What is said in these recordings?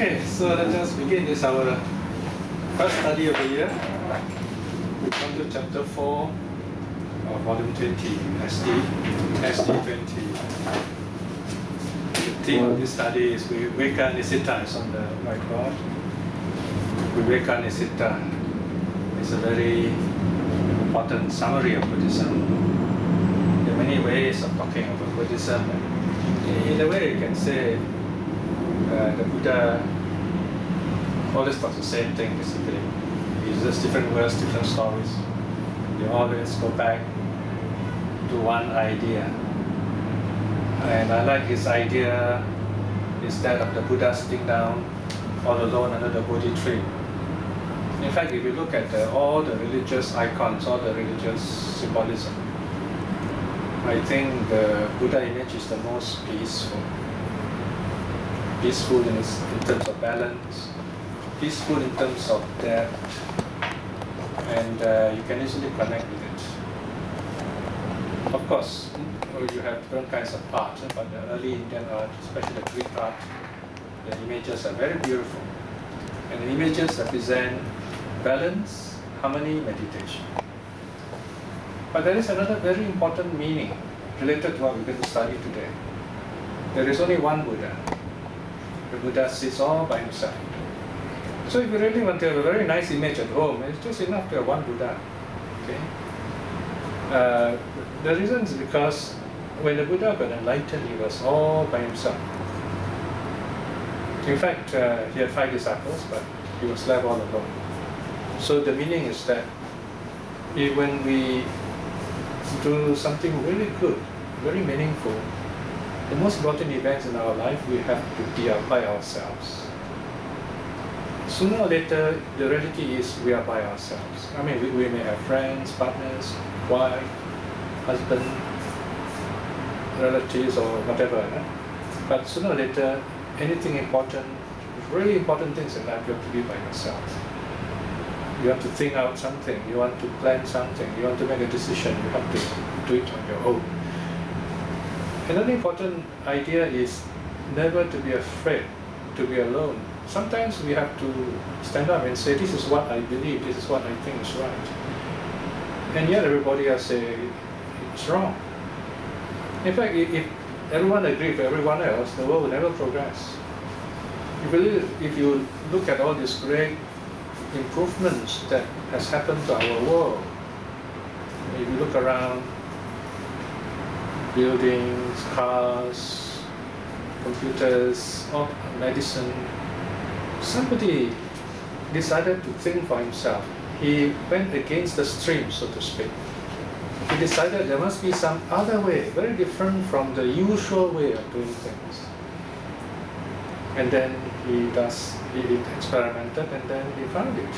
Okay, so let us begin. This is our first study of the year. We come to chapter 4 of volume 20, SD 20. The theme of this study is Vivekanissita. It's on the whiteboard. Vivekanissita is a very important summary of Buddhism. There are many ways of talking about Buddhism. In a way, you can say the Buddha always talks the same thing, basically. He uses different words, different stories. You always go back to one idea. And I like his idea is that of the Buddha sitting down all alone under the Bodhi tree. In fact, if you look at all the religious icons, all the religious symbolism, I think the Buddha image is the most peaceful. Peaceful in terms of balance, peaceful in terms of depth, and you can easily connect with it. Of course, you have different kinds of art, but the early Indian art, especially the Greek art, the images are very beautiful. And the images represent balance, harmony, meditation. But there is another very important meaning related to what we're going to study today. There is only one Buddha. The Buddha sits all by himself. So if you really want to have a very nice image at home, it's just enough to have one Buddha. Okay? The reason is because when the Buddha got enlightened, he was all by himself. In fact, he had 5 disciples, but he was left all alone. So the meaning is that when we do something really good, very meaningful, the most important events in our life, we have to be by ourselves. Sooner or later, the reality is we are by ourselves. I mean, we may have friends, partners, wife, husband, relatives, or whatever. But sooner or later, anything important, really important things in life, you have to be by yourself. You have to think out something, you want to plan something, you want to make a decision, you have to do it on your own. Another important idea is never to be afraid to be alone. Sometimes we have to stand up and say, this is what I believe, this is what I think is right. And yet everybody else say, it's wrong. In fact, if everyone agrees with everyone else, the world will never progress. If you look at all these great improvements that has happened to our world, if you look around, buildings, cars, computers, medicine, somebody decided to think for himself. He went against the stream, so to speak. He decided there must be some other way, very different from the usual way of doing things. And then he experimented, and then he found it.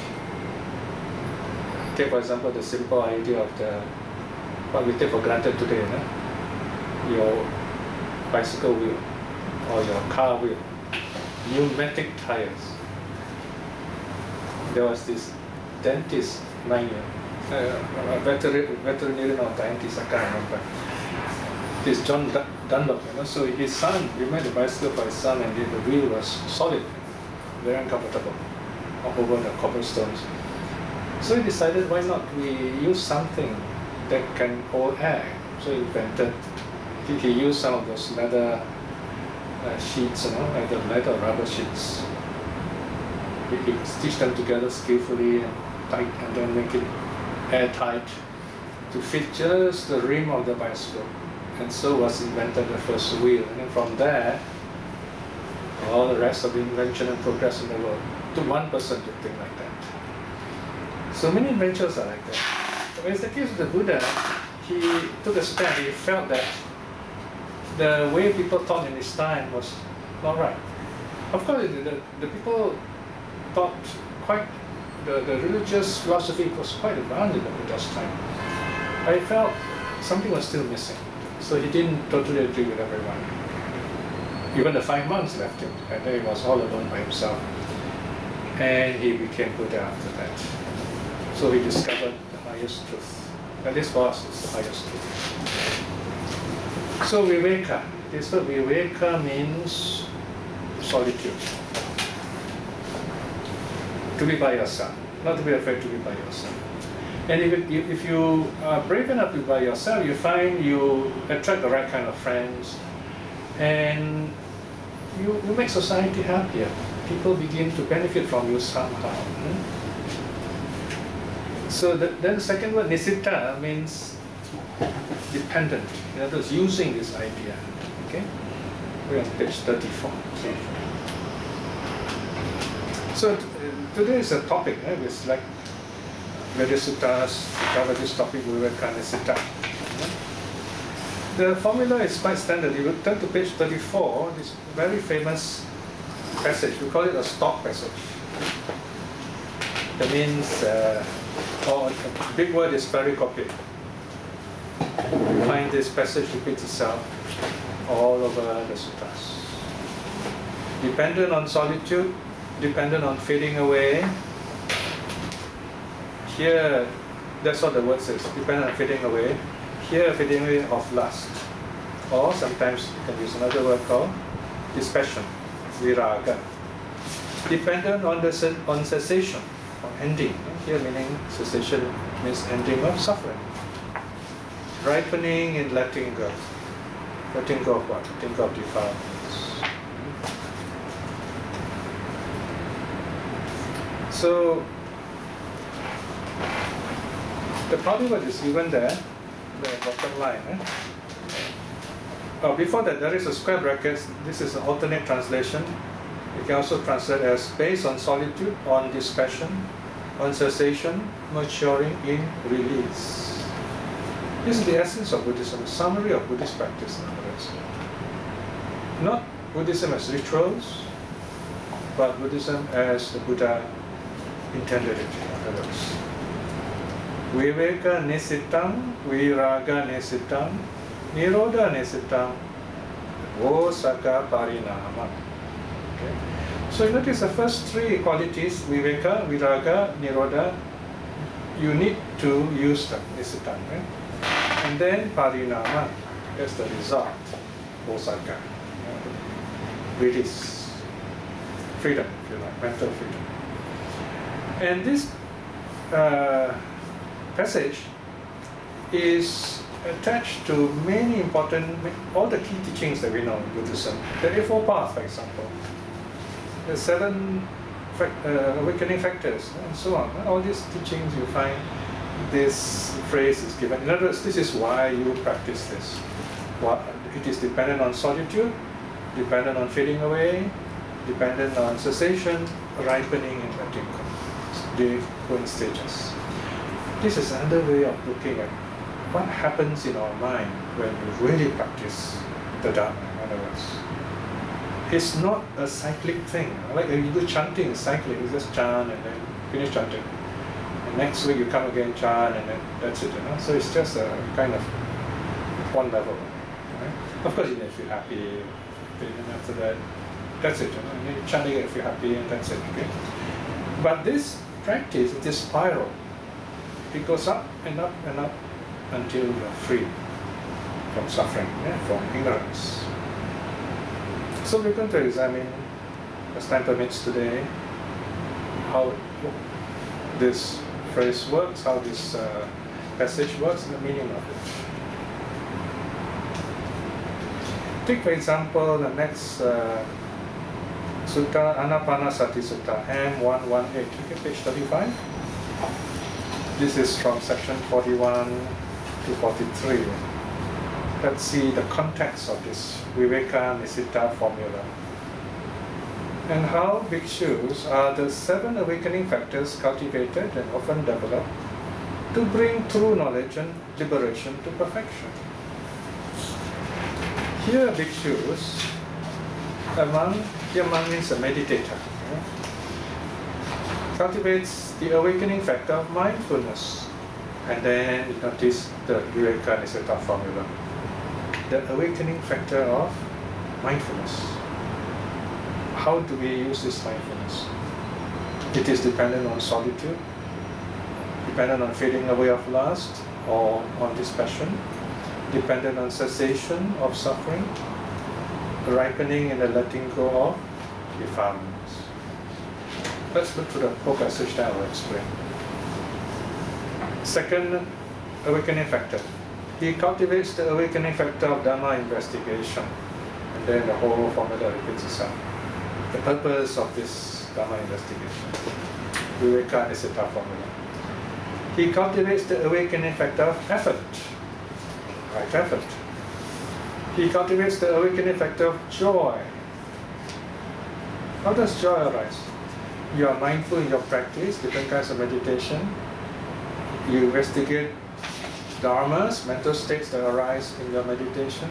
Take, for example, the simple idea of what we take for granted today, your bicycle wheel or your car wheel, pneumatic tires. There was this dentist, veterinarian or dentist, I can't remember. This John Dunlop, so his son, he made a bicycle for his son, and the wheel was solid, very uncomfortable, over the cobblestones. So he decided, why not we use something that can hold air? So he invented. He used some of those leather sheets, like the leather rubber sheets. He stitched them together skillfully and tight, and then make it airtight to fit just the rim of the bicycle. And so was invented the first wheel. And then from there, all the rest of the invention and progress in the world. To one person to think like that. So many inventions are like that. When it's the case of the Buddha, he took a stand. He felt that the way people thought in his time was not right. Of course, the people thought the religious philosophy was quite advanced in the Buddha's time. But he felt something was still missing. So he didn't totally agree with everyone. Even the 5 monks left him, and then he was all alone by himself. And he became Buddha after that. So he discovered the highest truth. And this was the highest truth. So Viveka, this word Viveka means solitude. to be by yourself, not to be afraid to be by yourself. And if you are brave enough to be by yourself, you find you attract the right kind of friends, and you make society happier. People begin to benefit from you somehow. So then the second word, nissita, means dependent. In other words, using this idea. Okay? We're on page 34. So today is a topic. It's like various suttas to cover this topic, Vivekanissita. The formula is quite standard. You would turn to page 34, this very famous passage. We call it a stock passage. That means, or a big word is pericopic. You find this passage repeats itself all over the suttas. Dependent on solitude, dependent on fading away. Here, that's what the word says, dependent on fading away. Here, fading away of lust. Or sometimes you can use another word called dispassion, viraga. Dependent on cessation, or ending. Here meaning cessation means ending of suffering. Ripening in letting go. Letting go of what? Letting go of defilements. So, the Pali word is given there, the bottom line. Before that, there is a square bracket. This is an alternate translation. You can also translate as based on solitude, on dispassion, on cessation, maturing in release. This is the essence of Buddhism, a summary of Buddhist practice, in other words. Not Buddhism as rituals, but Buddhism as the Buddha intended it, in other words. Vivekanissita, viraganissita, nirodhanissita, osaka parinama. Okay. So you notice the first three qualities, viveka, viraga, nirodha, you need to use them, nissita, right? And then parinama, that's the result, osaka, release, freedom, if you like, mental freedom. And this passage is attached to many important, all the key teachings that we know in Buddhism. The Eightfold Path, for example, the 7 awakening factors, and so on. All these teachings you find this phrase is given. In other words, this is why you practice this. It is dependent on solitude, dependent on fading away, dependent on cessation, ripening, and letting go. They go in stages. This is another way of looking at what happens in our mind when we really practice the Dharma, in other words. It's not a cyclic thing. Like you do chanting, it's cyclic. You just chant and then finish chanting. And next week you come again, chant, and then that's it, So it's just a kind of one level. Right? Of course, you may feel happy, and after that, that's it. You chant again if you're happy, and that's it. Okay? But this practice, this spiral, it goes up and up and up until you're free from suffering, from ignorance. So we're going to examine, as time permits today, how this phrase works, how this passage works, and the meaning of it. Take, for example, the next Sutta, Anapanasati Sutta, M118, okay, page 35. This is from section 41 to 43. Let's see the context of this Vivekanissita formula. And how bhikshus are the 7 awakening factors cultivated and often developed to bring true knowledge and liberation to perfection. Here bhikshus, here monk means a meditator, cultivates the awakening factor of mindfulness. And then you notice the Vivekanissita formula. The awakening factor of mindfulness. How do we use this mindfulness? It is dependent on solitude, dependent on fading away of lust or on dispassion, dependent on cessation of suffering, ripening and the letting go of defilements. Let's look through the whole passage that I will explain. Second awakening factor. He cultivates the awakening factor of Dhamma investigation. And then the whole formula repeats itself. The purpose of this Dhamma investigation. Vivekanissita formula. He cultivates the awakening factor of effort. Right effort. He cultivates the awakening factor of joy. How does joy arise? You are mindful in your practice, different kinds of meditation. You investigate dharmas, mental states that arise in your meditation,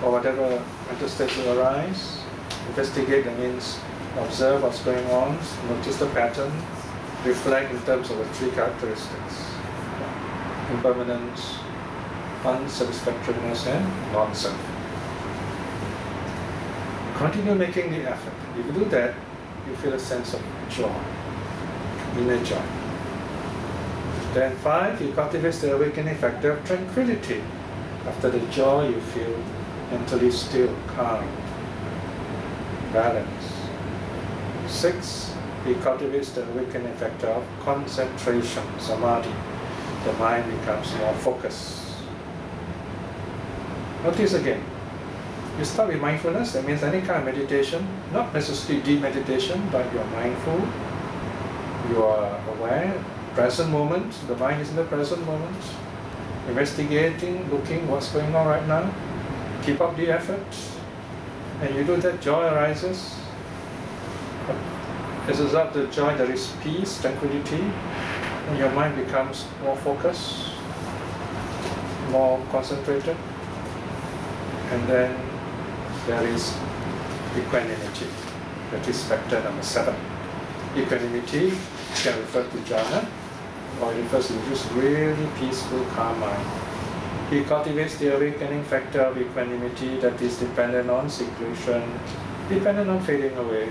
or whatever mental states will arise. Investigate, that means observe what's going on, notice the pattern, reflect in terms of the three characteristics: impermanence, unsatisfactoriness, and non-self. Continue making the effort. If you do that, you feel a sense of joy, inner joy. Then 5, he cultivates the awakening factor of tranquility. After the joy, you feel mentally still, calm, balance. 6, he cultivates the awakening factor of concentration, samadhi. The mind becomes more focused. Notice again, you start with mindfulness. That means any kind of meditation, not necessarily deep meditation, but you are mindful, you are aware, present moment, the mind is in the present moment, investigating, looking what's going on right now. Keep up the effort, and you do that, joy arises. As a result of the joy, there is peace, tranquility, and your mind becomes more focused, more concentrated. And then there is equanimity. That is factor number 7. Equanimity can refer to jhana, or it refers to just really peaceful, calm mind. He cultivates the awakening factor of equanimity that is dependent on seclusion, dependent on fading away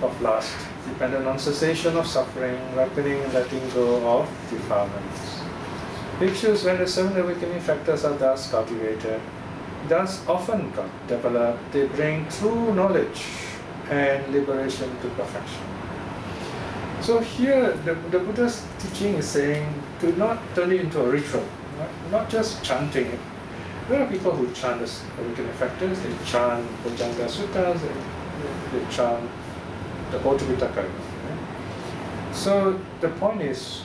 of lust, dependent on cessation of suffering, ripening and letting go of defilements. Pictures when the 7 awakening factors are thus cultivated, thus often developed, they bring true knowledge and liberation to perfection. So here, the Buddha's teaching is saying to not turn it into a ritual, not just chanting it. There are people who chant the awakening factors, they chant Bojjhanga Suttas, they chant the whole Tipitaka. So the point is,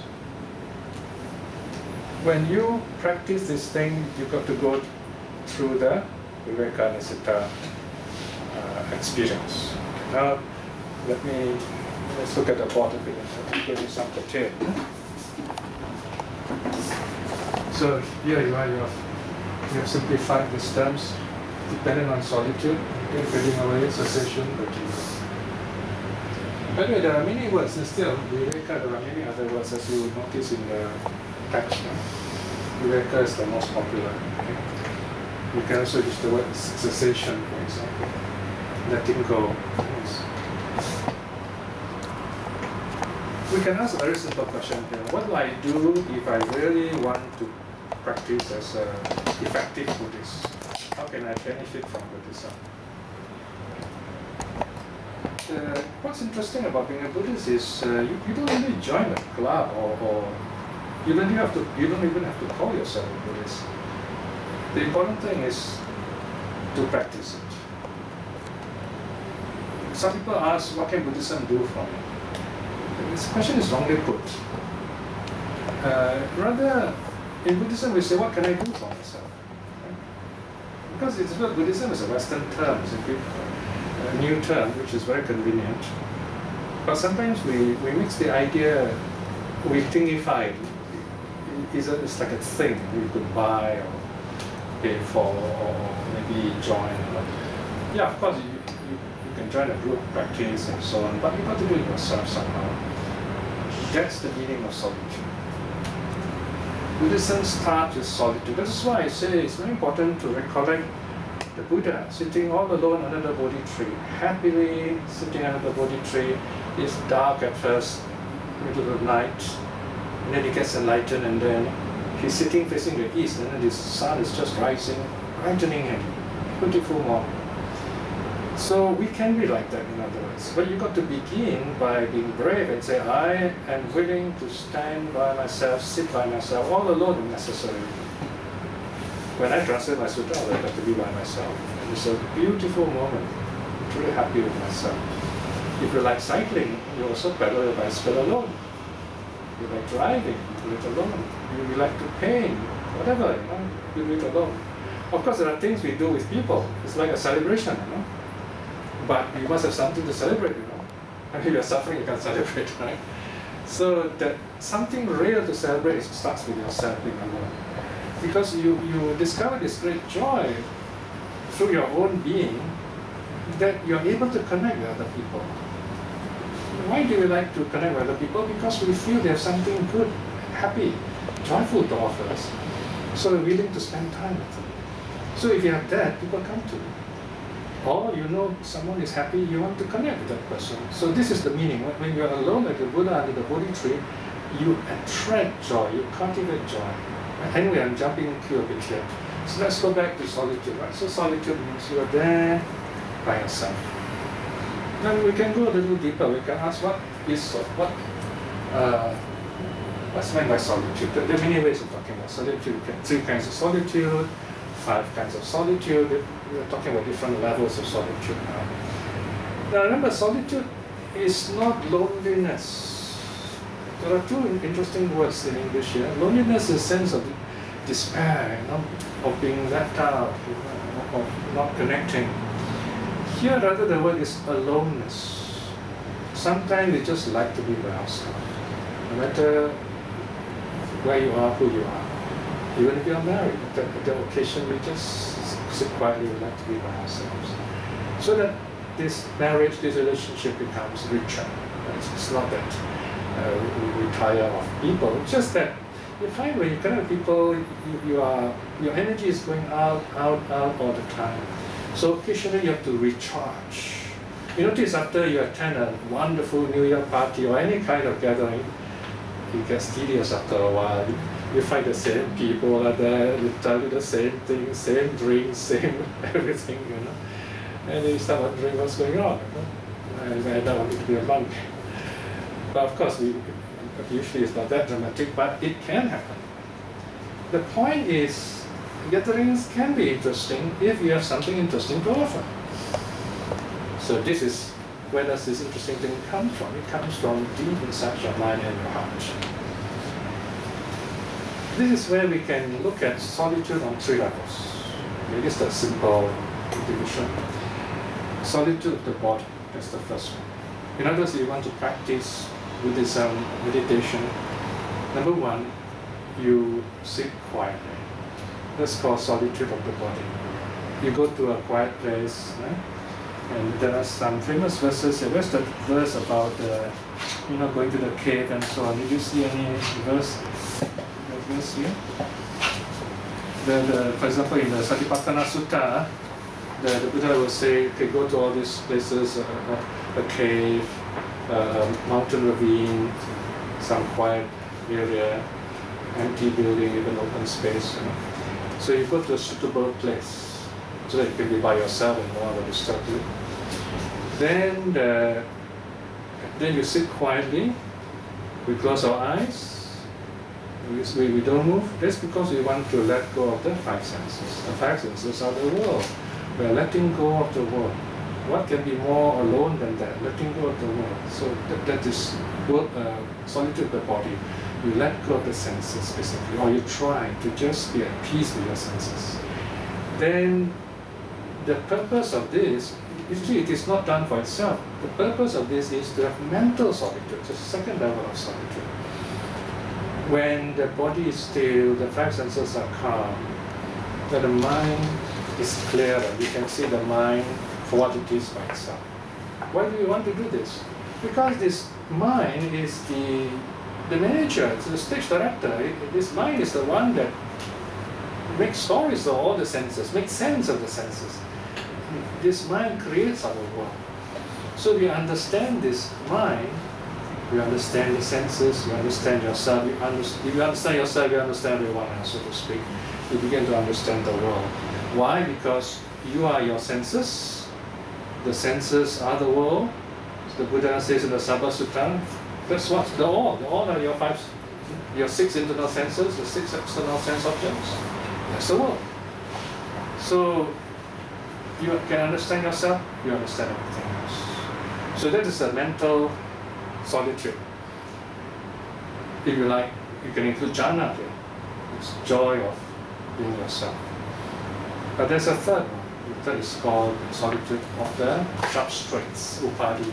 when you practice this thing, you've got to go through the Vivekanissita experience. Now, let's look at the board a bit and give you some detail. So here you are, you have simplified these terms, dependent on solitude, fading away, cessation, letting go. By the way, there are many words. Instead of Viveka, there are many other words, as you notice in the text. Viveka is the most popular. Okay? You can also use the word cessation, for example. Letting go. Yes. We can ask a very simple question here. What do I do if I really want to practice as an effective Buddhist? How can I benefit from Buddhism? What's interesting about being a Buddhist is you don't really join a club or you don't even have to call yourself a Buddhist. The important thing is to practice it. Some people ask, what can Buddhism do for me? This question is wrongly put. Rather, in Buddhism we say, what can I do for myself? Because Buddhism is a Western term, it's a new term, which is very convenient. But sometimes we mix the idea, we thingify it. It's like a thing you could buy or pay for or maybe join. Yeah, of course you can join a group practice and so on, but you've got to do it yourself somehow. That's the meaning of solitude. Buddhism starts with solitude. That's why I say it's very important to recollect the Buddha sitting all alone under the Bodhi tree, happily sitting under the Bodhi tree. It's dark at first, middle of the night, and then he gets enlightened, and then he's sitting facing the east, and then the sun is just rising, brightening him. Beautiful morning. So we can be like that, in other words. But you've got to begin by being brave and say, I am willing to stand by myself, sit by myself, all alone if necessary. When I translate my sutta, I got to be by myself. And it's a beautiful moment. I'm truly happy with myself. If you like cycling, you also pedal your bicycle alone. You like driving, you do it alone. You like to paint, whatever, you do it alone. Of course, there are things we do with people. It's like a celebration, But you must have something to celebrate, I mean, if you're suffering, you can't celebrate, right? So that something real to celebrate starts with yourself being alone. Because you discover this great joy through your own being that you're able to connect with other people. Why do we like to connect with other people? Because we feel they have something good, happy, joyful to offer us. So we're willing to spend time with them. So if you have that, people come to you. Or someone is happy, you want to connect with that person. So this is the meaning. When you're alone like the Buddha under the Bodhi tree, you attract joy, you cultivate joy. Anyway, I'm jumping into a bit here. So let's go back to solitude, right? So solitude means you are there by yourself. Then we can go a little deeper. We can ask what's meant by solitude? There are many ways of talking about solitude. 3 kinds of solitude, 5 kinds of solitude. We are talking about different levels of solitude now. Now remember, solitude is not loneliness. There are 2 interesting words in English here. Loneliness is a sense of despair, of being left out, of not connecting. Here, rather, the word is aloneness. Sometimes we just like to be by ourselves, no matter where you are, who you are. Even if you are married, at the occasion we just sit quietly, we like to be by ourselves. So that this marriage, this relationship becomes richer. It's not that we tire of people, it's just that you find when you connect with people, your energy is going out all the time. So occasionally you have to recharge. You notice after you attend a wonderful New Year party or any kind of gathering, it gets tedious after a while. You find the same people are there, they tell you the same thing, same drinks, same everything, And then you start wondering what's going on. I don't want it to be a monk. But of course, usually it's not that dramatic, but it can happen. The point is, gatherings can be interesting if you have something interesting to offer. So this is, where does this interesting thing come from? It comes from deep inside your mind and your heart. This is where we can look at solitude on 3 levels. Maybe it's a simple division. Solitude of the body, that's the first one. In other words, if you want to practice Buddhism, meditation, number 1, you sit quietly. That's called solitude of the body. You go to a quiet place, and there are some famous verses. Where's the verse about going to the cave and so on? Did you see any verse here? For example, in the Satipatthana Sutta, the Buddha will say, okay, go to all these places, a cave, a mountain ravine, some quiet area, empty building, even open space. So you go to a suitable place so that you can be by yourself and no one will disturb you. Then you sit quietly. We close our eyes. We don't move. That's because we want to let go of the 5 senses. The 5 senses are the world. We are letting go of the world. What can be more alone than that? Letting go of the world. So that is solitude of the body. You let go of the senses, basically, or you try to just be at peace with your senses. Then the purpose of this, usually it is not done for itself. The purpose of this is to have mental solitude, it's the second level of solitude. When the body is still, the 5 senses are calm, that the mind is clearer. You can see the mind for what it is by itself. Why do you want to do this? Because this mind is the manager, it's the stage director. This mind is the one that makes stories of all the senses, makes sense of the senses. This mind creates our world. So we understand this mind, we understand the senses, you understand yourself, if you understand yourself, you understand everyone else, so to speak. You begin to understand the world. Why? Because you are your senses, the senses are the world. The Buddha says in the Sabha Sutta, that's what the all are your 6 internal senses, the 6 external sense objects. That's the world. So you can understand yourself, you understand everything else. So that is a mental solitude. If you like, you can include jhana here. It's joy of being yourself. But there's a third one. The third is called solitude of the substrates, upadhi.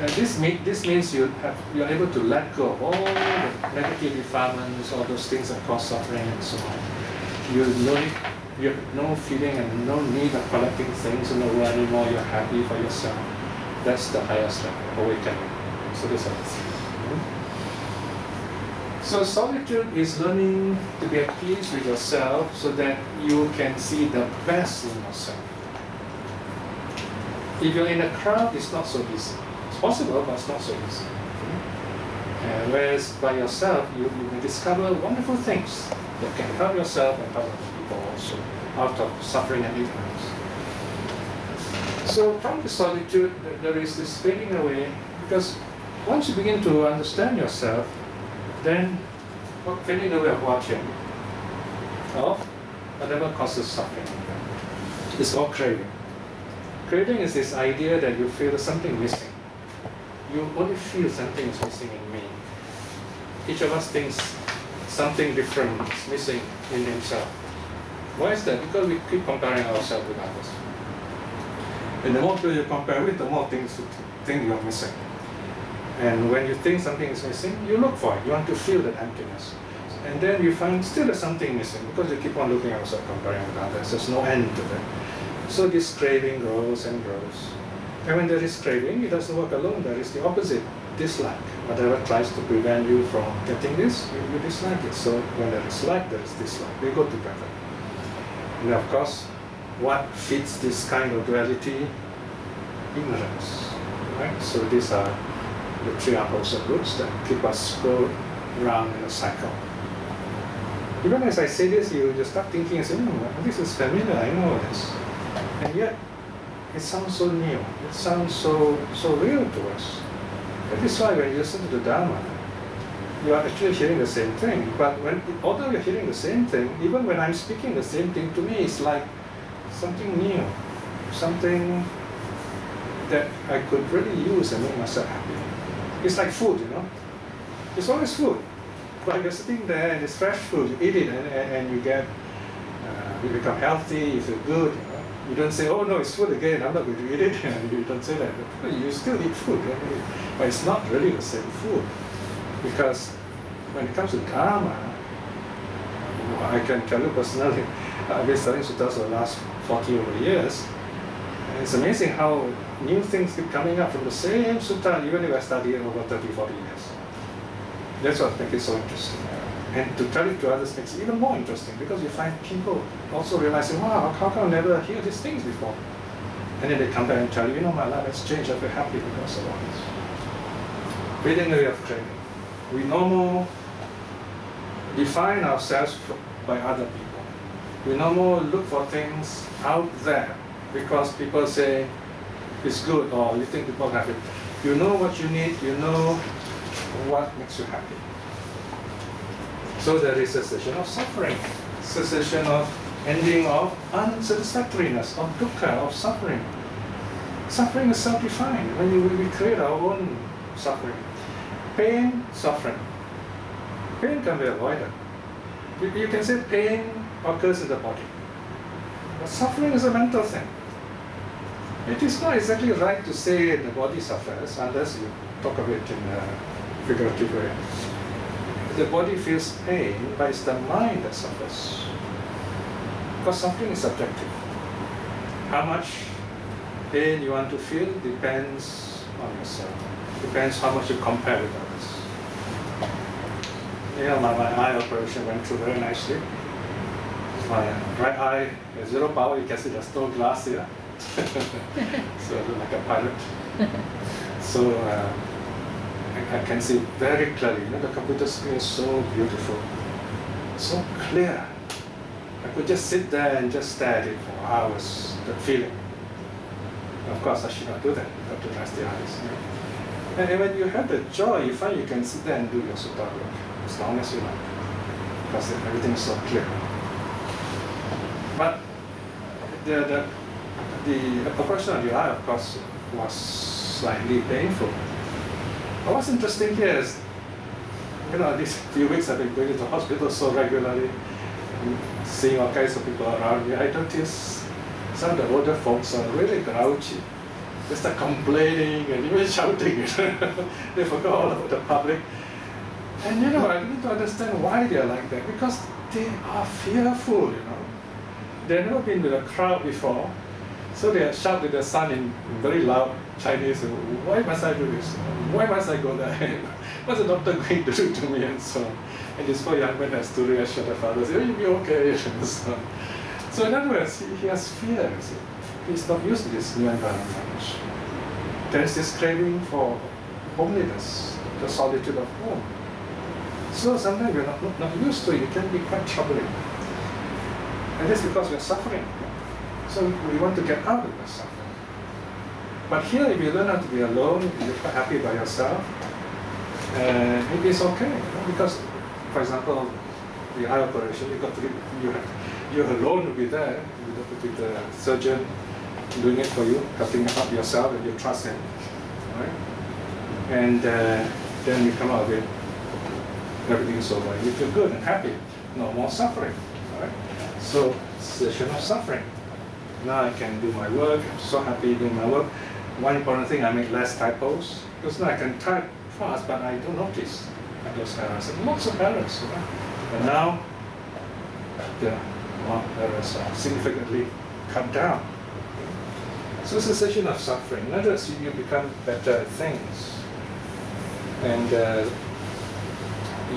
And this means you're able to let go of all the negative defilements, all those things that cause suffering and so on. You have no feeling and no need of collecting things in the world anymore. You're happy for yourself. That's the highest level, awakening. So this is. So solitude is learning to be at peace with yourself so that you can see the best in yourself. If you're in a crowd, it's not so easy. It's possible, but it's not so easy. Whereas by yourself, you may discover wonderful things that can help yourself and help other people also out of suffering and ignorance. So from the solitude, there is this fading away, because once you begin to understand yourself, then fading away of what here? Of whatever causes suffering. It's called craving. Craving is this idea that you feel there's something missing. You only feel something is missing in me. Each of us thinks something different is missing in himself. Why is that? Because we keep comparing ourselves with others. And the more people you compare with, the more things you think you're missing. And when you think something is missing, you look for it. You want to feel that emptiness. And then you find still there's something missing because you keep on looking at yourself, comparing with others. There's no end to it. So this craving grows and grows. And when there is craving, it doesn't work alone. There is the opposite, dislike. Whatever tries to prevent you from getting this, you dislike it. So when there is like, there is dislike. They go together. And of course, what fits this kind of duality? Ignorance. Right? So these are the 3 opposite roots that keep us go round in a cycle. Even as I say this, you just start thinking and say, this is familiar, I know this. And yet, it sounds so new, it sounds so real to us. That is why when you listen to the Dharma, you are actually hearing the same thing. But although you're hearing the same thing, even when I'm speaking the same thing, to me it's like something new, something that I could really use and make myself happy. It's like food, It's always food. But you're sitting there and it's fresh food, you eat it and you you become healthy, you feel good, You don't say, oh no, it's food again, I'm not going to eat it. You don't say that. You still eat food, but it's not really the same food. Because when it comes to Dharma, I can tell you personally, I've been studying suttas for the last 40 over years. And it's amazing how new things keep coming up from the same sutta, even if I study it over 30, 40 years. That's what makes it so interesting. And to tell it to others makes it even more interesting because you find people also realizing, wow, how come I never hear these things before? And then they come back and tell you, my life has changed, I feel happy because of all this. Fading away of craving. We normally define ourselves by other people. We normally look for things out there because people say it's good or you think people have it. You know what you need, you know what makes you happy. So there is cessation of suffering, cessation of ending of unsatisfactoriness, of dukkha, of suffering. Suffering is self-defined. When we create our own suffering. Pain, suffering. Pain can be avoided. You can say pain occurs in the body. But suffering is a mental thing. It is not exactly right to say the body suffers unless you talk of it in a figurative way. The body feels pain, but it's the mind that suffers. Because suffering is subjective. How much pain you want to feel depends on yourself. Depends how much you compare with others. My eye operation went through very nicely. My right eye has 0 power, you can see there's no glass here. So I look like a pilot. So I can see very clearly. The computer screen is so beautiful, so clear. I could just sit there and just stare at it for hours, that feeling. Of course, I should not do that. You have to rest the eyes. And when you have the joy, you find you can sit there and do your sutta work as long as you like, because everything is so clear. But the operation of the eye, of course, was slightly painful. But what's interesting here is, these few weeks I've been going to the hospital so regularly, seeing all kinds of people around me. I notice some of the older folks are really grouchy. They start complaining and even shouting. They forgot all about the public. And I need to understand why they're like that, because they are fearful. They've never been to the crowd before, so they shout to their son in very loud Chinese, "Why must I do this? Why must I go there? What's the doctor going to do to me?" and so on. And this poor young man has to reassure the father, say, "You'll be okay," and so on. So in other words, he has fear. He's not used to this new environment. There's this craving for homeliness, the solitude of home. So sometimes we're not used to it. It can be quite troubling. And that's because we're suffering. So we want to get out of the suffering. But here, if you learn how to be alone, if you're quite happy by yourself, it is okay. Because, for example, the eye operation, you alone will be there with the surgeon doing it for you, cutting up yourself, and you trust him, right? And then you come out of it, everything is over. You feel good and happy, no more suffering, right? So, cessation of suffering. Now I can do my work. I'm so happy doing my work. One important thing, I make less typos, because now I can type fast, but I don't notice those errors. Lots of errors, right? But now the errors are significantly cut down. So cessation of suffering. In other words, you become better at things, and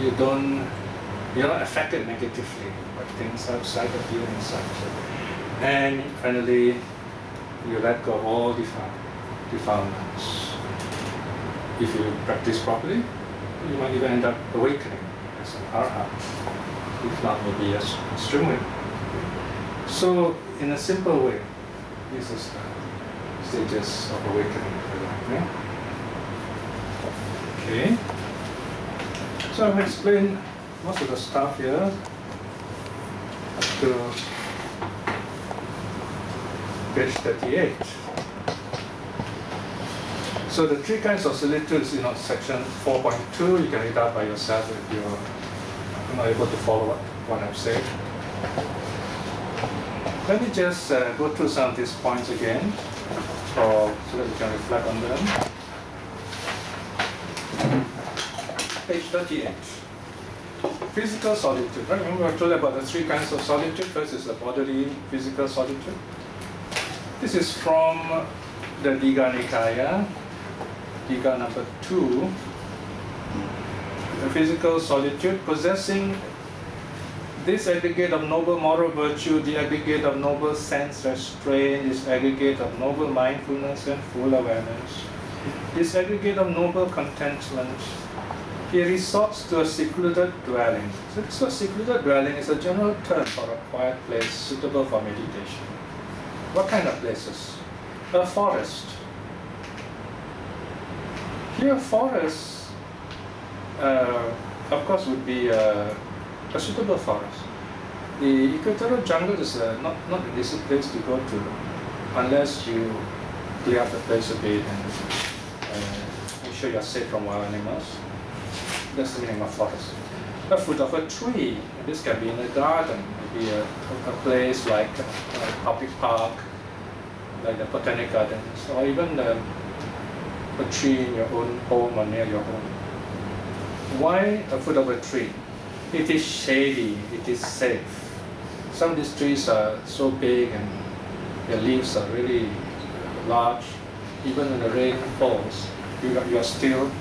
you're not affected negatively by things outside of you and inside. And finally, you let go of all defilements. If you practice properly, you might even end up awakening as an arhat. If not, maybe a streaming. So, in a simple way, this is the stages of awakening. Okay. So I've explained most of the stuff here up to page 38. So the three kinds of solitudes, section 4.2, you can read out by yourself if you're not able to follow what I've said. Let me just go through some of these points again, so that we can reflect on them. Page 38. Physical solitude. Remember I told you about the three kinds of solitude. First is the bodily physical solitude. This is from the Digha Nikaya, Digha number 2. The physical solitude, possessing this aggregate of noble moral virtue, the aggregate of noble sense restraint, this aggregate of noble mindfulness and full awareness, this aggregate of noble contentment, he resorts to a secluded dwelling. So a secluded dwelling is a general term for a quiet place suitable for meditation. What kind of places? A forest. Here, a forest, of course, would be a suitable forest. The equatorial jungle is not an easy place to go to unless you clear up the place a bit and make sure you're safe from wild animals. That's the meaning of forest. The foot of a tree. This can be in a garden, maybe a place like a public park, like the botanic gardens, or even a tree in your own home or near your home. Why a foot of a tree? It is shady, it is safe. Some of these trees are so big and their leaves are really large. Even when the rain falls, you are still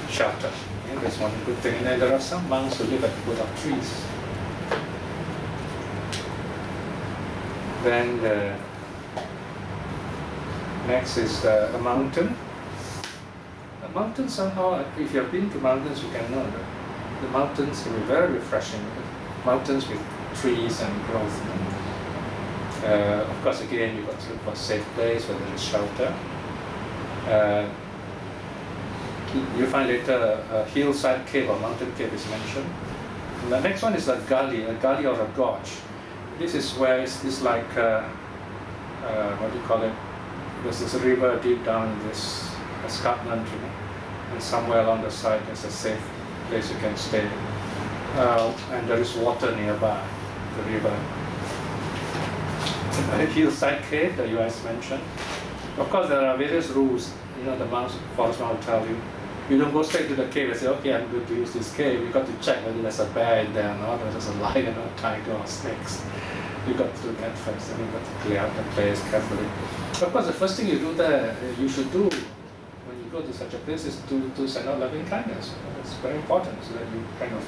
sheltered. And that's one good thing. And then there are some monks who live at the foot of trees. Then the next is a mountain. A mountain somehow, if you have been to mountains, you can know that the mountains can be very refreshing. Mountains with trees and growth. Of course, again, you've got to look for a safe place where there is shelter. You find later a hillside cave or mountain cave is mentioned. And the next one is a gully or a gorge. This is where it's like, what do you call it? There's this river deep down in this escarpment, you know, and somewhere along the side there's a safe place you can stay. And there is water nearby the river. A hillside cave that you guys mentioned. Of course, there are various rules. You know, the monks, forest monk will tell you, you don't go straight to the cave and say, okay, I'm going to use this cave. You've got to check whether there's a bear in there or not, whether there's a lion or tiger or snakes. You've got to do that first, and you've got to clear out the place carefully. Of course, the first thing you do there, you should do when you go to such a place is to send out loving kindness. It's very important, so that you kind of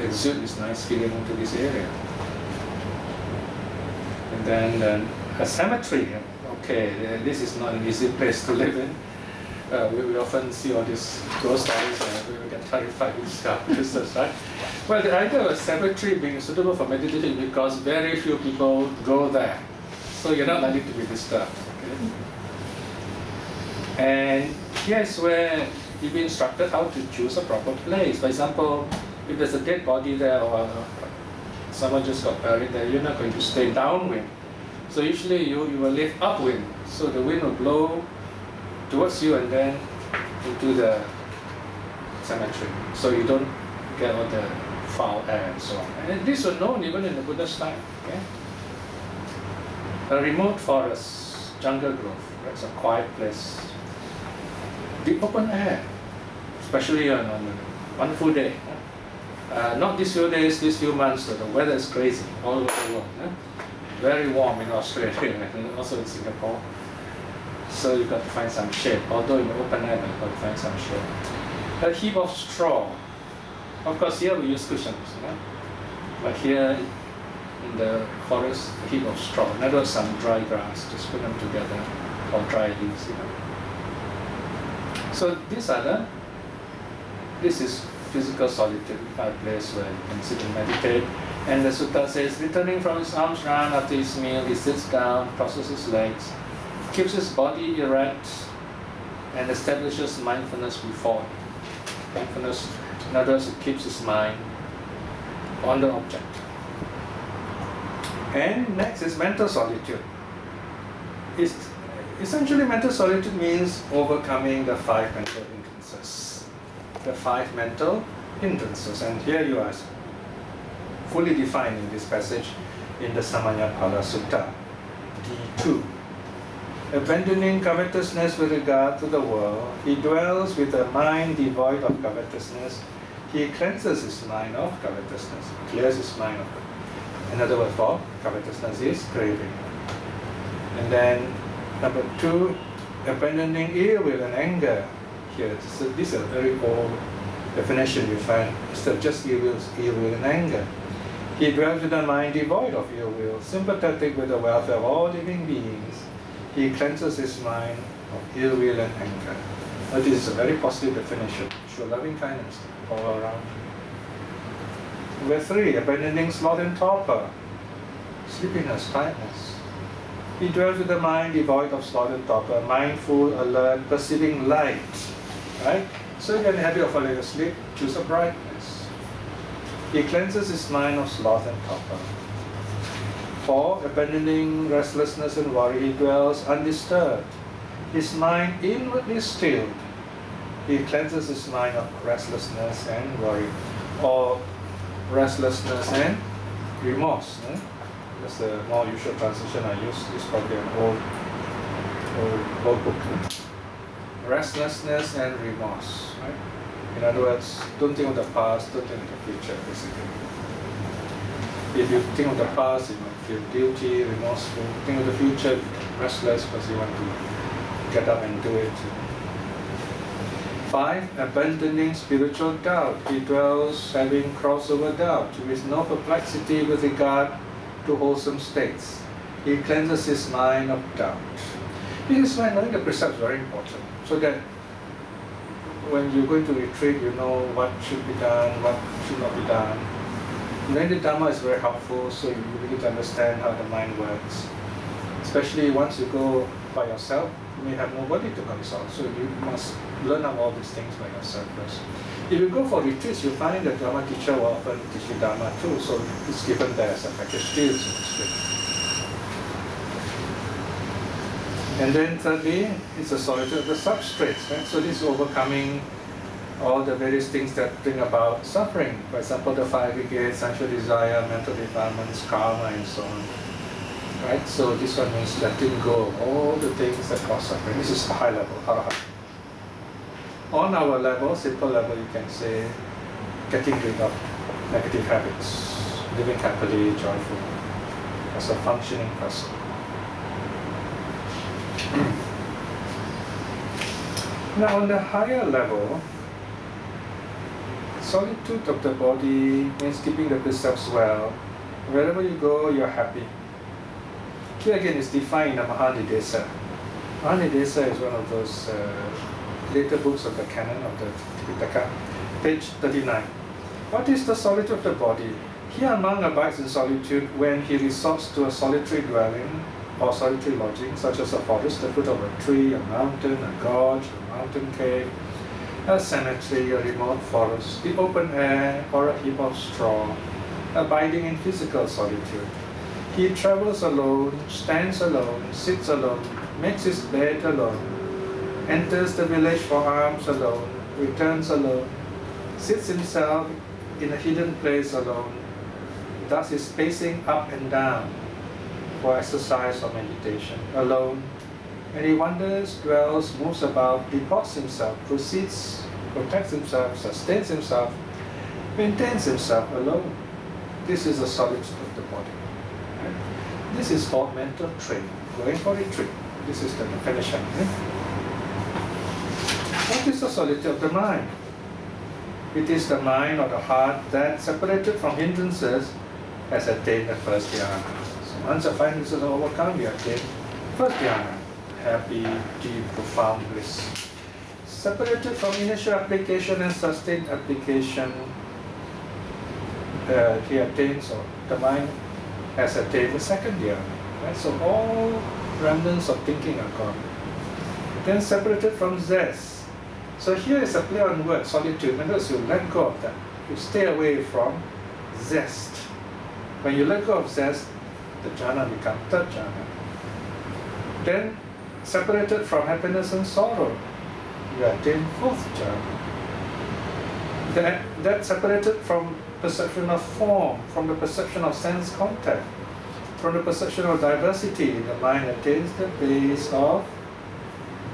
exude this nice feeling into this area. And then a cemetery. Okay, this is not an easy place to live in. We often see all these ghost stories and we get terrified with this, right? Well, the idea of a cemetery being suitable for meditation is because very few people go there. So you're not likely to be disturbed. Okay? And here's where you'll be instructed how to choose a proper place. For example, if there's a dead body there or someone just got buried there, you're not going to stay downwind. So usually you will live upwind. So the wind will blow towards you and then into the cemetery. So you don't get all the foul air and so on. And these were known even in the Buddha's time. Okay? A remote forest, jungle grove, that's a quiet place. The open air, especially on a wonderful day. Not these few days, these few months, the weather is crazy all over the world. Very warm in Australia and also in Singapore. So you've got to find some shade. Although in the open air, you've got to find some shade. A heap of straw. Of course, here we use cushions, you know? But here in the forest, a heap of straw. In other words, some dry grass. Just put them together, or dry leaves, you know. So this is physical solitude, a place where you can sit and meditate. And the sutta says, returning from his alms round after his meal, he sits down, crosses his legs, keeps his body erect, and establishes mindfulness before him. Mindfulness, in other words, it keeps his mind on the object. And next is mental solitude. Essentially, mental solitude means overcoming the 5 mental hindrances. The 5 mental hindrances. And here you are fully defined in this passage in the Samanyapala Sutta, D2. Abandoning covetousness with regard to the world, he dwells with a mind devoid of covetousness. He cleanses his mind of covetousness, clears his mind of it. Another word for covetousness is craving. And then number 2, abandoning ill will and anger. Here, so this is a very old definition you find. Instead of just ill will and anger. He dwells with a mind devoid of ill will, sympathetic with the welfare of all living beings. He cleanses his mind of ill will and anger. Now, this is a very positive definition. Show loving kindness all around. Number 3, abandoning sloth and torpor, sleepiness, tiredness. He dwells with a mind devoid of sloth and torpor, mindful, alert, perceiving light. Right? So if you're in the habit of falling asleep, choose a brightness. He cleanses his mind of sloth and torpor. 4, abandoning restlessness and worry, he dwells undisturbed, his mind inwardly stilled. He cleanses his mind of restlessness and worry, or restlessness and remorse. That's the more usual translation I use. This is probably an old book. Restlessness and remorse. Right? In other words, don't think of the past, don't think of the future, basically. If you think of the past, you might feel guilty, remorseful. Think of the future, restless because you want to get up and do it. 5, abandoning spiritual doubt. He dwells having crossover doubt, with no perplexity with regard to wholesome states. He cleanses his mind of doubt. This is why knowing the precepts is very important, so that when you're going to retreat, you know what should be done, what should not be done. Then the Dharma is very helpful, so you begin to understand how the mind works. Especially once you go by yourself, you may have nobody to consult, so you must learn about all these things by yourself first. If you go for retreats, you find the Dharma teacher will often teach you Dharma too, so it's given there as a package deal, so to speak. And then thirdly, it's the solitude of the substrates, right? So this is overcoming all the various things that bring about suffering. For example, the five aggregates, sensual desire, mental defilements, karma, and so on. Right? So this one means letting go of all the things that cause suffering. This is a high level, arahat. On our level, simple level, you can say getting rid of negative habits, living happily, joyful, as a functioning person. Now on the higher level, solitude of the body means keeping the precepts well. Wherever you go, you're happy. Here again is defined in the Mahanidesa. Mahanidesa is one of those later books of the canon of the Viveka, page 39. What is the solitude of the body? Here a monk abides in solitude when he resorts to a solitary dwelling or solitary lodging, such as a forest, the foot of a tree, a mountain, a gorge, a mountain cave, a cemetery, a remote forest, the open air, or a heap of straw, abiding in physical solitude. He travels alone, stands alone, sits alone, makes his bed alone, enters the village for alms alone, returns alone, sits himself in a hidden place alone, does his pacing up and down for exercise or meditation alone, and he wanders, dwells, moves about, deports himself, proceeds, protects himself, sustains himself, maintains himself alone. This is the solitude of the body. Right? This is called mental training, going for retreat. This is the definition. Right? What is the solitude of the mind? It is the mind or the heart that, separated from hindrances, has attained the first dhyana. So once the five hindrances are overcome, you attain first dhyana, happy, deep, profound bliss. Separated from initial application and sustained application, he attains, or the mind has attained the second dhyana. Right? So all remnants of thinking are gone. Then separated from zest. So here is a play on word, solitude. Notice you let go of that. You stay away from zest. When you let go of zest, the jhana becomes third jhana. Then separated from happiness and sorrow, you attain fourth jhana. That separated from perception of form, from the perception of sense contact, from the perception of diversity, the mind attains the base of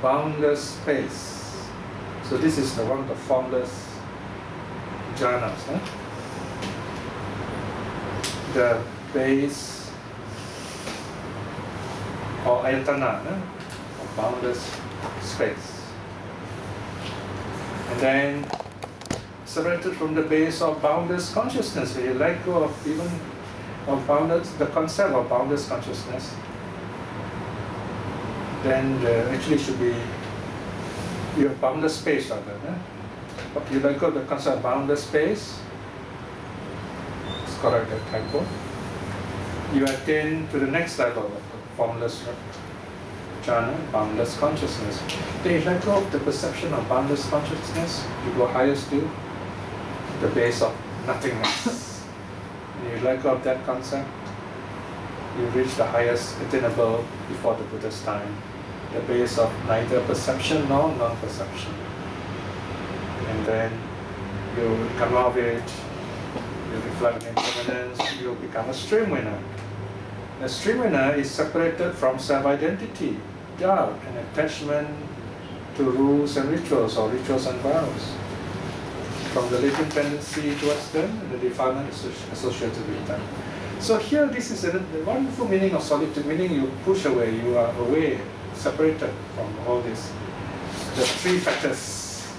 boundless space. So this is the one of the formless jhanas. Huh? The base or ayatana, of boundless space. And then separated from the base of boundless consciousness, where you let go of even of boundless, the concept of boundless consciousness, then actually should be your boundless space rather. But you let go of the concept of boundless space, let's correct that typo, you attain to the next level of formless jhana, boundless consciousness. Then you let go of the perception of boundless consciousness, you go higher still, the base of nothingness. And you let go of that concept, you reach the highest attainable before the Buddha's time, the base of neither perception nor non-perception. And then you come out of it, you reflect on impermanence, you become a stream winner. The stream winner is separated from self-identity, doubt, and attachment to rules and rituals, or rituals and vows, from the latent tendency towards them and the defilement associated with them. So here, this is a wonderful meaning of solitude, meaning you push away, you are away, separated from all this, the three factors.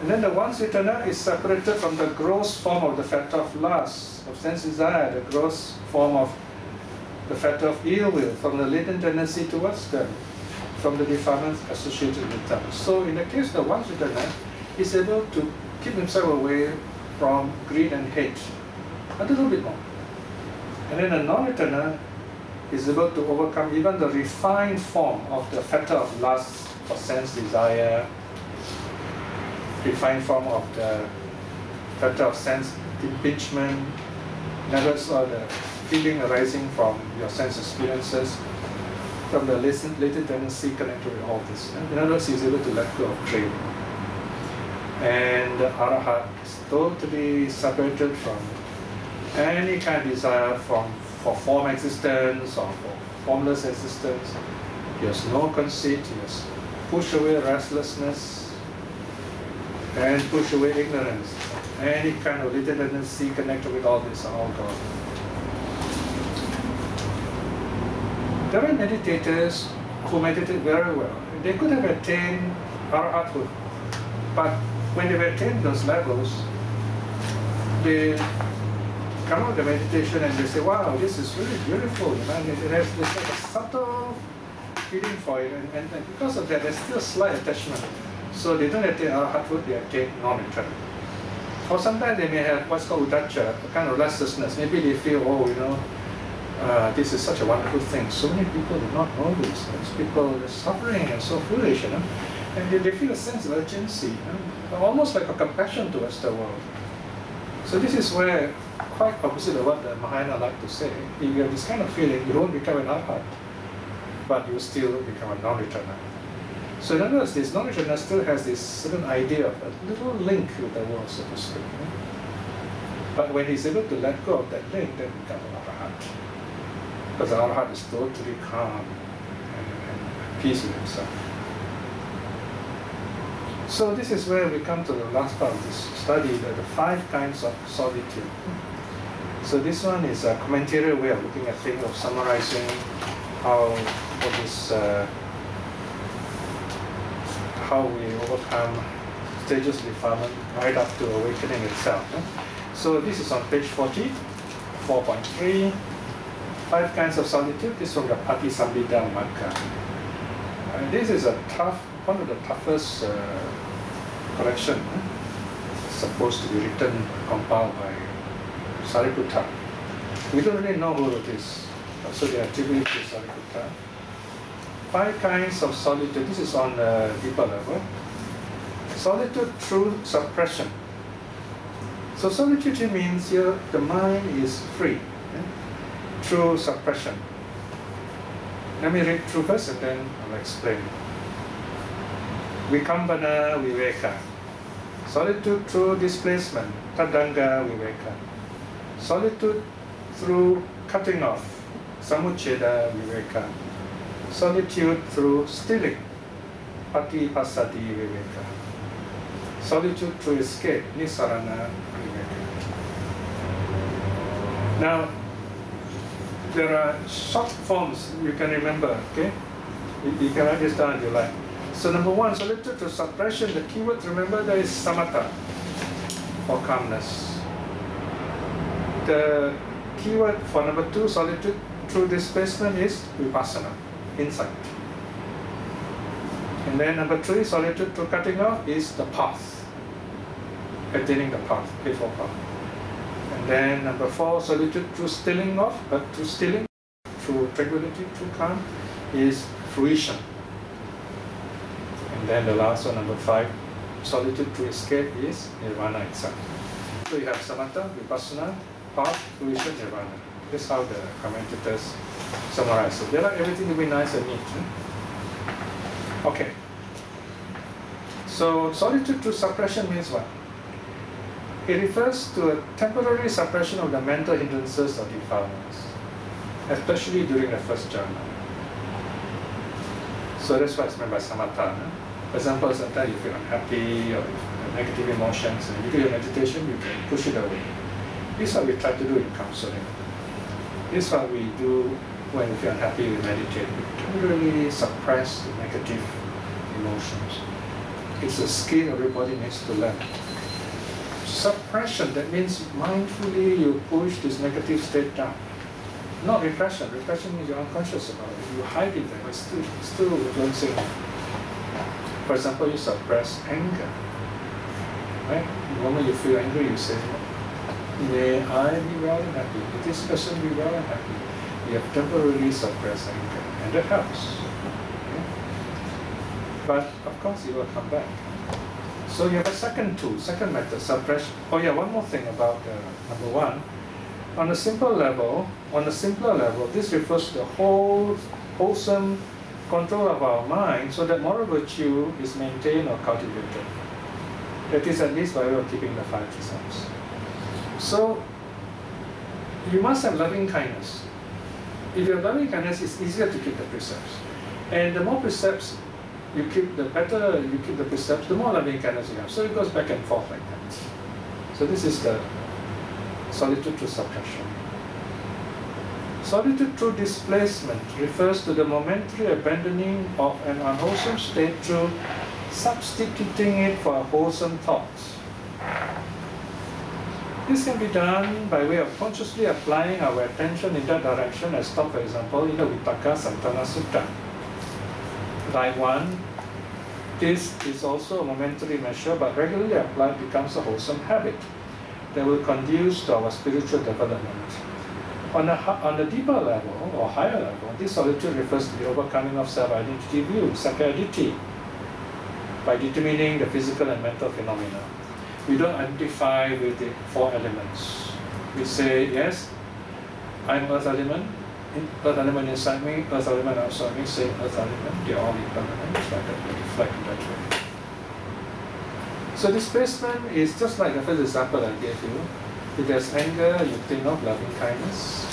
And then the one's eternal is separated from the gross form of the factor of lust, of sense desire, the gross form of the factor of ill will, from the latent tendency towards them, from the defilements associated with them. So in the case of the one's eternal, is able to keep himself away from greed and hate, a little bit more. And then a non-returner is able to overcome even the refined form of the fetter of lust or sense desire, refined form of the fetter of sense impingement, nervous or the feeling arising from your sense experiences, from the latent tendency connected with all this. In other words, he's able to let go of craving. And the Arahat is totally separated from any kind of desire for form existence or for formless existence. He has no conceit, he has pushed away restlessness and pushed away ignorance. Any kind of latent tendency connected with all this are all gone. There are meditators who meditate very well. They could have attained Arahathood, but when they attain those levels, they come out of the meditation and they say, wow, this is really beautiful. And it has this like a subtle feeling for it. And because of that, there's still a slight attachment. So they don't attain Arahathood, they attain non-return. Or sometimes they may have what's called udacha, a kind of restlessness. Maybe they feel, oh, you know, this is such a wonderful thing. So many people do not know this. These people are suffering and so foolish, you know. And they feel a sense of urgency, you know? Almost like a compassion towards the world. So this is where, quite opposite of what the Mahayana like to say, if you have this kind of feeling, you won't become an arhat, but you still become a non-returner. So in other words, this non-returner still has this certain idea of a little link with the world, so to speak. You know? But when he's able to let go of that link, then he becomes an arhat. Because the arhat is totally calm and at peace with himself. So this is where we come to the last part of this study, the 5 kinds of solitude. So this one is a commentarial way of looking at things, of summarizing how we overcome stages of defilement right up to awakening itself. So this is on page 40, 4.3, 5 kinds of solitude. This is from the Patisambhida Magga. This is one of the toughest collection, supposed to be written, compiled by Sariputta. We don't really know who wrote this, so they attribute to Sariputta. 5 kinds of solitude. This is on a deeper level. Solitude through suppression. So solitude here means here the mind is free through suppression. Let me read through first and then I'll explain. Vikambana Viveka. Solitude through displacement, Tadanga Viveka. Solitude through cutting off, Samucheda Viveka. Solitude through stealing, Patipasati Viveka. Solitude through escape, Nisarana Viveka. Now, there are short forms you can remember, okay? You can write this down if you like. So number 1, solitude through suppression, the keyword to remember there is samatha, or calmness. The keyword for number 2, solitude through displacement, is vipassana, insight. And then number 3, solitude through cutting off, is the path, attaining the path, eightfold path. And then number 4, solitude through stealing off, through tranquility, through calm, is fruition. And then the last one, number 5, solitude through escape, is nirvana itself. So you have samatha, vipassana, path, fruition, nirvana. This is how the commentators summarize it. They like everything to be nice and neat. Okay. So solitude through suppression means what? It refers to a temporary suppression of the mental hindrances or defilements, especially during the first jhana. So that's what's meant by samatha. For example, sometimes you feel unhappy or negative emotions, and you do your meditation, you can push it away. This is what we try to do in counseling. This is what we do when we feel unhappy, we meditate. We temporarily suppress the negative emotions. It's a skill everybody needs to learn. Suppression, that means mindfully you push this negative state down. Not repression. Repression means you're unconscious about it. You hide it there, but still influencing. For example, you suppress anger. Right? The moment you feel angry, you say, May I be well and happy? May this person be well and happy? You have temporarily suppressed anger, and that helps. Okay? But of course, it will come back. So you have a second tool, second method, suppression. Oh yeah, one more thing about number one. On a simpler level, this refers to the whole wholesome control of our mind, so that moral virtue is maintained or cultivated. That is at least by way of keeping the 5 precepts. So you must have loving kindness. If you have loving kindness, it's easier to keep the precepts. And the more precepts you keep, the better you keep the precepts, the more loving kindness you have. So it goes back and forth like that. So this is the solitude through suppression. Solitude through displacement refers to the momentary abandoning of an unwholesome state through substituting it for a wholesome thought. This can be done by way of consciously applying our attention in that direction, as taught, for example, in the Vivekanissita Santana Sutta. Like one, this is also a momentary measure, but regularly applied becomes a wholesome habit that will conduce to our spiritual development. On a deeper level, or higher level, this solitude refers to the overcoming of self-identity view, sakkayaditthi, by determining the physical and mental phenomena. We don't identify with the 4 elements. We say, yes, I'm earth element inside me, earth element outside me, same earth element, they're all impermanent, like that, they reflect in that way. So displacement is just like the first example I gave you. If there's anger, you think of loving kindness.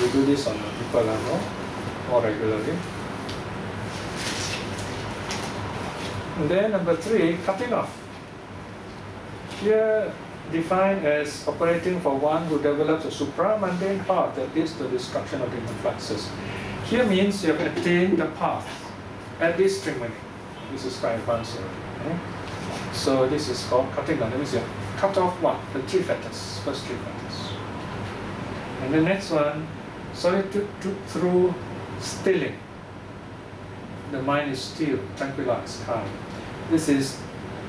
We do this on a deeper level, more regularly. And then number 3, cutting off. Here defined as operating for one who develops a supramundane path that leads to the destruction of human fluxes. Here means you have attained the path, at least 3 minutes. This is quite advanced already. Okay? So this is called cutting off. That means you cut off what? The 3 fetters, first 3 fetters. And the next one, solitude through stilling. The mind is still, tranquilized, calm. This is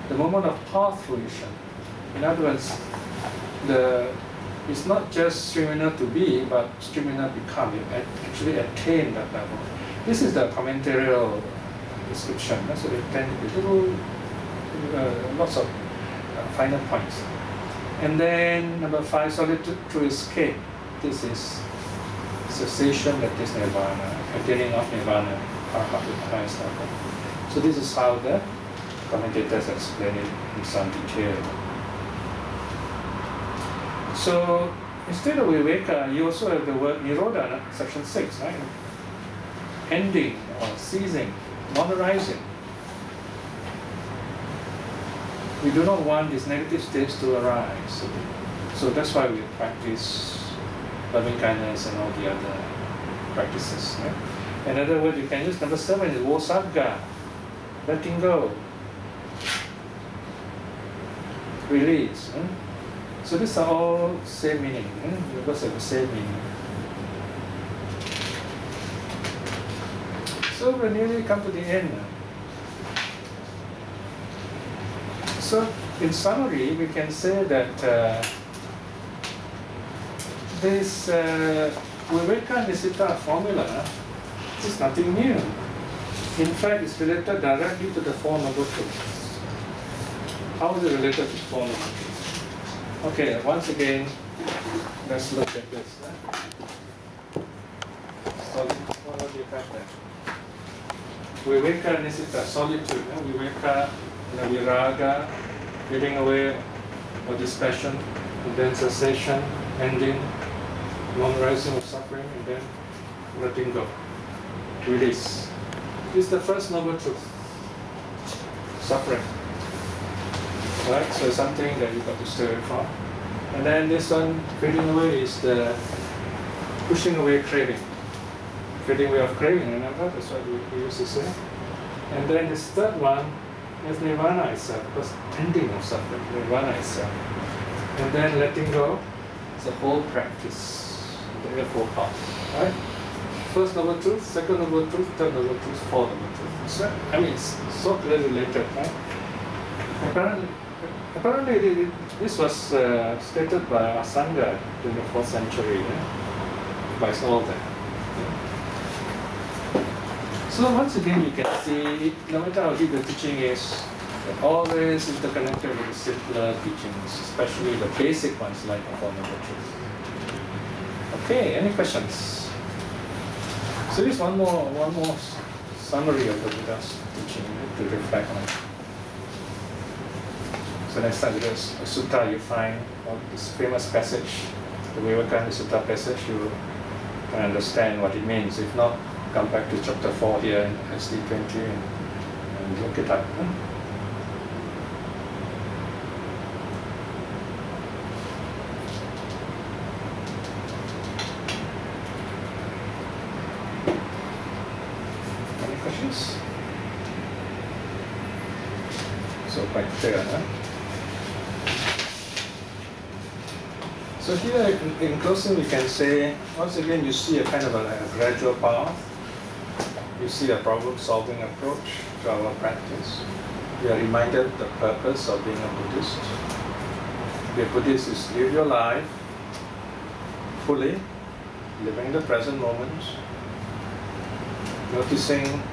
the moment of path fruition. In other words, it's not just streamer to be, but streamer become. You actually attain that level. This is the commentarial description. So they tend to be little, lots of finer points. And then number 5, solitude through escape. This is cessation, that is nirvana, attaining of nirvana, highest level. So this is how the commentators explain it in some detail. So instead of Viveka, you also have the word Nirodha, section 6, right? Ending or ceasing, non-arising. We do not want these negative states to arise. So that's why we practice loving kindness and all the other practices. Right? Another word you can use, number 7, is vosagga, letting go, release. So these are all same meaning. They both have the same meaning. So we nearly come to the end now. So in summary, we can say that this Vivekanissita formula is nothing new. In fact, it's related directly to the 4 noble truths. How is it related to 4 noble truths? Okay, once again, let's look at this. What do you have there? Vivekanissita, solitude. Viveka, viraga, getting away, or dispassion, and then cessation, ending, non-rising of suffering, and then letting go, release. This is the first noble truth, suffering. Right? So it's something that you've got to stay away from. And then this one, fading away, is the pushing away craving. Fading away of craving, remember? That's what we used to say. And then this third one is nirvana itself, because ending of suffering, nirvana itself. And then letting go is the whole practice, the Four Paths. Right? First noble truth, second noble truth, third noble truth, fourth noble truth. So, I mean, it's so clearly related, right? Apparently, Apparently, this was stated by Asanga in the 4th century, by his author. So once again, you can see, no matter how deep the teaching is, it always interconnected with the simpler teachings, especially the basic ones like the Four Noble Truths. Okay, any questions? So this one more summary of the Buddha's teaching to reflect on. So next time with a sutta, you find this famous passage, the Vivekanissita passage, you can understand what it means. If not, come back to chapter 4 here in SD20 and look it up. Any questions? So quite clear, huh? So here, in closing, we can say, once again, you see a kind of a gradual path. You see a problem-solving approach to our practice. We are reminded the purpose of being a Buddhist. To be a Buddhist is live your life fully, living in the present moment, noticing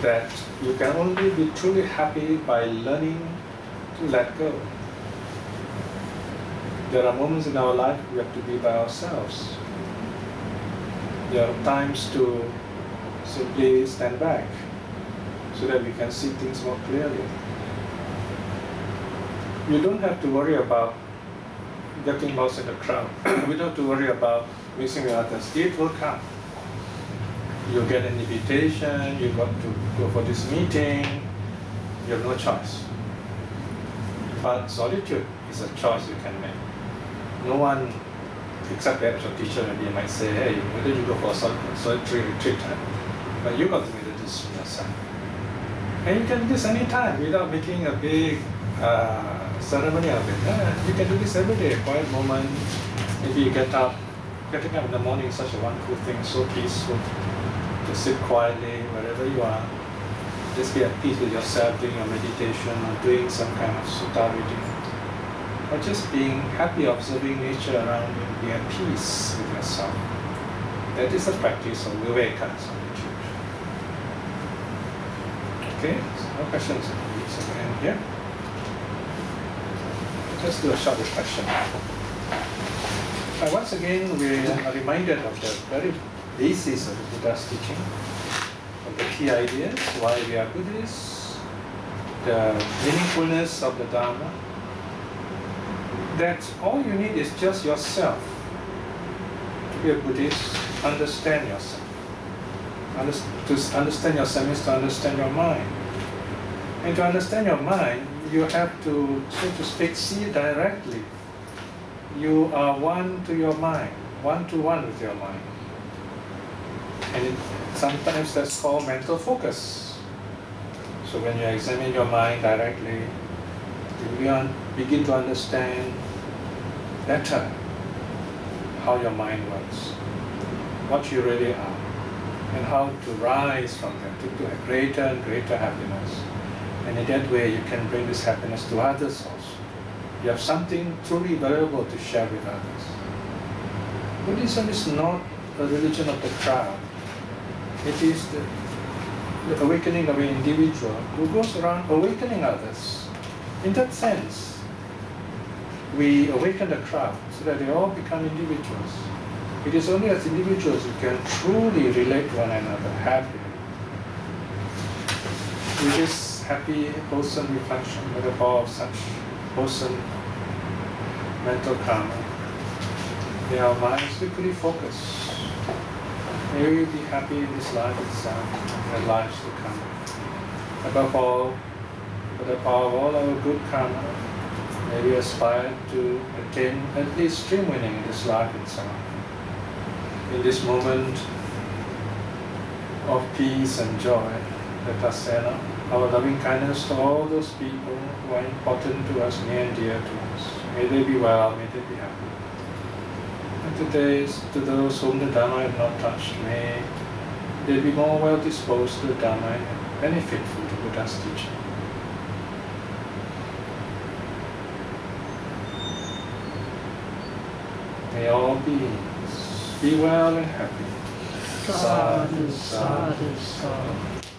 that you can only be truly happy by learning to let go. There are moments in our life we have to be by ourselves. There are times to simply stand back so that we can see things more clearly. You don't have to worry about getting lost in the crowd. We don't have to worry about mixing with others. It will come. You get an invitation, you got to go for this meeting, you have no choice. But solitude is a choice you can make. No one, except perhaps your teacher, maybe might say, hey, whether you go for a solitary retreat, but you got to make the decision yourself. And you can do this anytime without making a big ceremony of it. You can do this every day, quiet moment. Maybe you getting up in the morning is such a wonderful thing, so peaceful. Just sit quietly wherever you are. Just be at peace with yourself, doing your meditation or doing some kind of sutta reading. Or just being happy observing nature around you, being at peace with yourself. That is a practice of Viveka, solitude. Okay, so no questions. So again here. Let's do a short reflection. Once again, we are reminded of the very basis of the Buddha's teaching, of the key ideas, why we are Buddhists, the meaningfulness of the Dharma, that all you need is just yourself. To be a Buddhist, understand yourself. To understand yourself means to understand your mind. And to understand your mind, you have to, so to speak, see it directly. You are one to your mind, one-to-one with your mind. And sometimes that's called mental focus. So when you examine your mind directly, you begin to understand better how your mind works, what you really are, and how to rise from that to a greater and greater happiness. And in that way, you can bring this happiness to others also. You have something truly valuable to share with others. Buddhism is not a religion of the crowd. It is the awakening of an individual who goes around awakening others. In that sense, we awaken the crowd so that they all become individuals. It is only as individuals who can truly relate to one another happily. With this happy, wholesome reflection, with the power of such wholesome mental karma, may our minds quickly focus. May we be happy in this life itself and lives to come. Above all, with the power of all our good karma, may we aspire to attain at least stream winning in this life itself. In this moment of peace and joy, let us send our loving kindness to all those people who are important to us, near and dear to us. May they be well, may they be happy. And today, to those whom the Dharma have not touched, may they be more well disposed to the Dharma and benefitful to Buddha's teaching. May all beings be well and happy. Sadhu, sadhu, sadhu.